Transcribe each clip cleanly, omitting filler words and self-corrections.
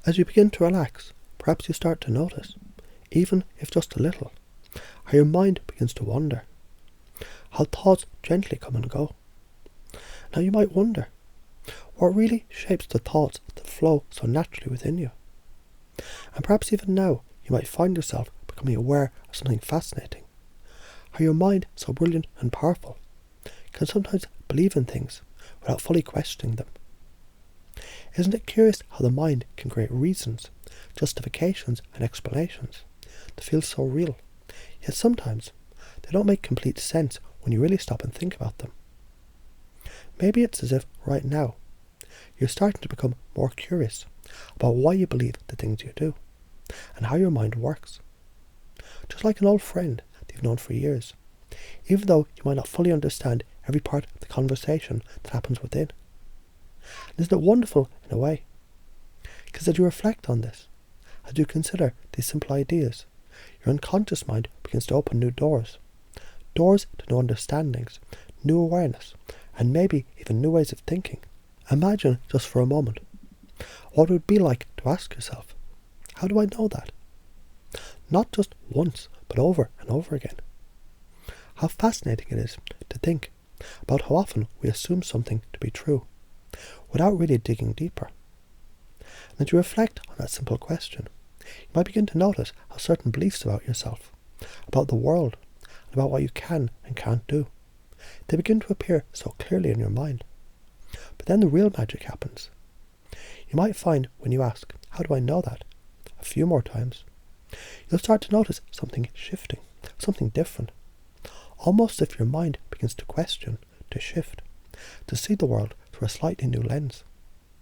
As you begin to relax, perhaps you start to notice, even if just a little, how your mind begins to wander, how thoughts gently come and go. Now you might wonder, what really shapes the thoughts that flow so naturally within you? And perhaps even now you might find yourself becoming aware of something fascinating, how your mind, so brilliant and powerful, can sometimes believe in things without fully questioning them. Isn't it curious how the mind can create reasons, justifications and explanations that feel so real, yet sometimes they don't make complete sense when you really stop and think about them? Maybe it's as if right now you're starting to become more curious about why you believe the things you do and how your mind works. Just like an old friend that you've known for years, even though you might not fully understand every part of the conversation that happens within. And isn't it wonderful in a way? Because as you reflect on this, as you consider these simple ideas, your unconscious mind begins to open new doors to new understandings, new awareness, and maybe even new ways of thinking. Imagine just for a moment what it would be like to ask yourself, how do I know that? Not just once, but over and over again. How fascinating it is to think about how often we assume something to be true without really digging deeper. And as you reflect on that simple question, you might begin to notice how certain beliefs about yourself, about the world, and about what you can and can't do, they begin to appear so clearly in your mind. But then the real magic happens. You might find when you ask, how do I know that? A few more times, you'll start to notice something shifting, something different. Almost as if your mind begins to question, to shift, to see the world through a slightly new lens.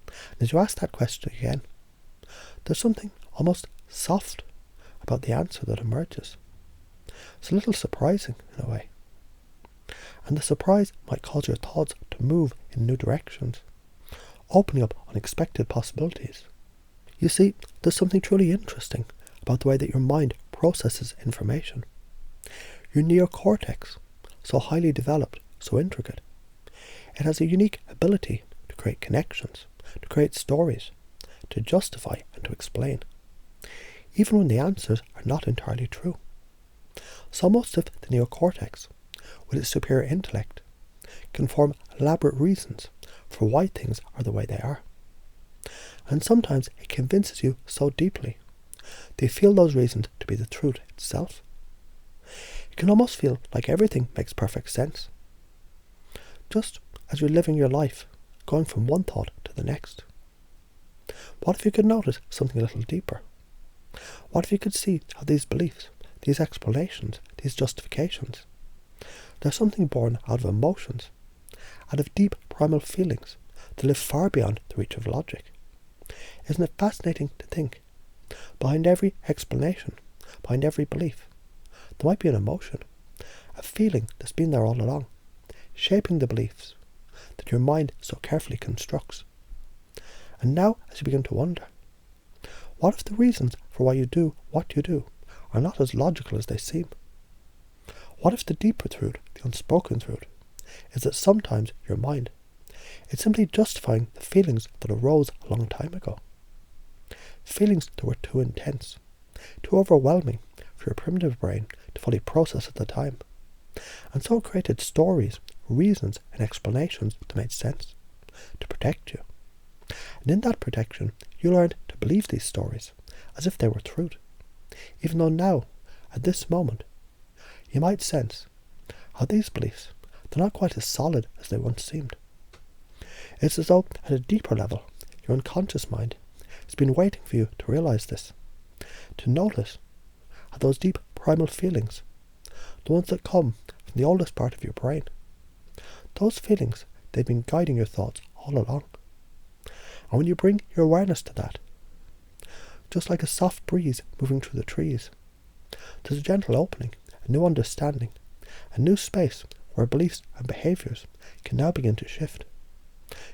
And as you ask that question again, there's something almost soft about the answer that emerges. It's a little surprising in a way. And the surprise might cause your thoughts to move in new directions, opening up unexpected possibilities. You see, there's something truly interesting about the way that your mind processes information. Your neocortex, so highly developed, so intricate, it has a unique ability to create connections, to create stories, to justify and to explain, even when the answers are not entirely true. So most of the neocortex, with its superior intellect, can form elaborate reasons for why things are the way they are. And sometimes it convinces you so deeply that you feel those reasons to be the truth itself. It can almost feel like everything makes perfect sense, just as you're living your life, going from one thought to the next. What if you could notice something a little deeper? What if you could see how these beliefs, these explanations, these justifications, they're something born out of emotions, out of deep primal feelings that live far beyond the reach of logic? Isn't it fascinating to think, behind every explanation, behind every belief, there might be an emotion, a feeling that's been there all along, shaping the beliefs that your mind so carefully constructs. And now, as you begin to wonder, what if the reasons for why you do what you do are not as logical as they seem? What if the deeper truth, the unspoken truth, is that sometimes your mind is simply justifying the feelings that arose a long time ago? Feelings that were too intense, too overwhelming for your primitive brain to fully process at the time. And so it created stories, reasons and explanations that made sense, to protect you. And in that protection, you learned to believe these stories as if they were truth, even though now, at this moment, you might sense how these beliefs, they're not quite as solid as they once seemed. It's as though at a deeper level, your unconscious mind has been waiting for you to realize this, to notice how those deep primal feelings, the ones that come from the oldest part of your brain, those feelings, they've been guiding your thoughts all along. And when you bring your awareness to that, just like a soft breeze moving through the trees, there's a gentle opening, a new understanding, a new space where beliefs and behaviours can now begin to shift,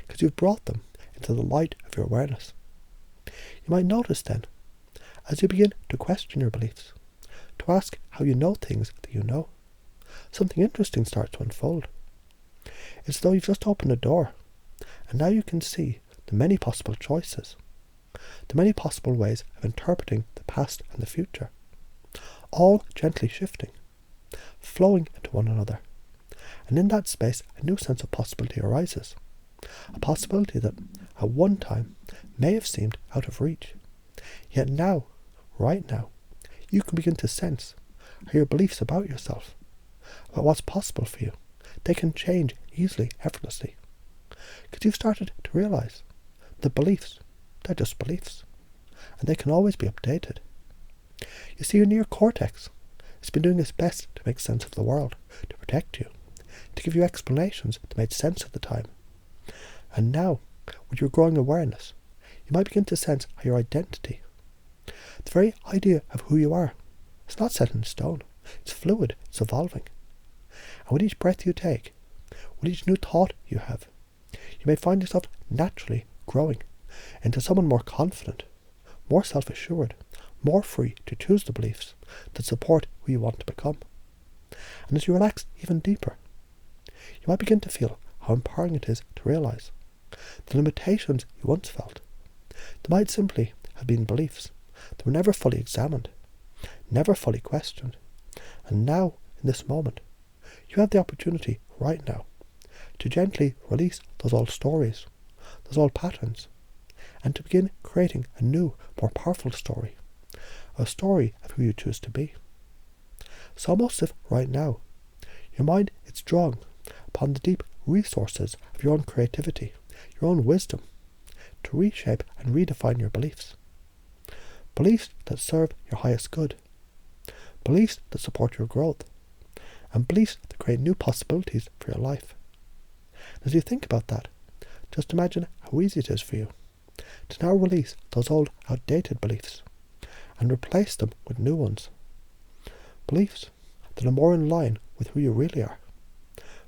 because you've brought them into the light of your awareness. You might notice then, as you begin to question your beliefs, to ask how you know things that you know, something interesting starts to unfold. It's as though you've just opened a door, and now you can see the many possible choices, the many possible ways of interpreting the past and the future, all gently shifting, flowing into one another. And in that space, a new sense of possibility arises, a possibility that at one time may have seemed out of reach. Yet now, right now, you can begin to sense how your beliefs about yourself, about what's possible for you, they can change easily, effortlessly. Because you've started to realize that beliefs, they're just beliefs, and they can always be updated. You see, your neocortex has been doing its best to make sense of the world, to protect you, to give you explanations that made sense at the time. And now, with your growing awareness, you might begin to sense how your identity, the very idea of who you are, is not set in stone. It's fluid, it's evolving. And with each breath you take, with each new thought you have, you may find yourself naturally growing into someone more confident, more self-assured, more free to choose the beliefs that support who you want to become. And as you relax even deeper, you might begin to feel how empowering it is to realize the limitations you once felt. They might simply have been beliefs that were never fully examined, never fully questioned. And now, in this moment, you have the opportunity right now to gently release those old stories, those old patterns, and to begin creating a new, more powerful story, a story of who you choose to be. It's almost as if right now, your mind is drawing upon the deep resources of your own creativity, your own wisdom, to reshape and redefine your beliefs. Beliefs that serve your highest good, beliefs that support your growth, and beliefs that create new possibilities for your life. As you think about that, just imagine how easy it is for you to now release those old, outdated beliefs and replace them with new ones. Beliefs that are more in line with who you really are.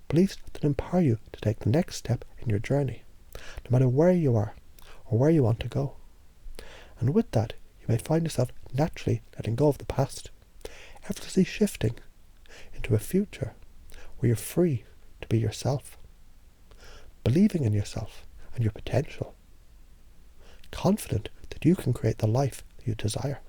Beliefs that empower you to take the next step in your journey, no matter where you are or where you want to go. And with that, you may find yourself naturally letting go of the past, effortlessly shifting into a future where you're free to be yourself, believing in yourself and your potential, confident that you can create the life that you desire.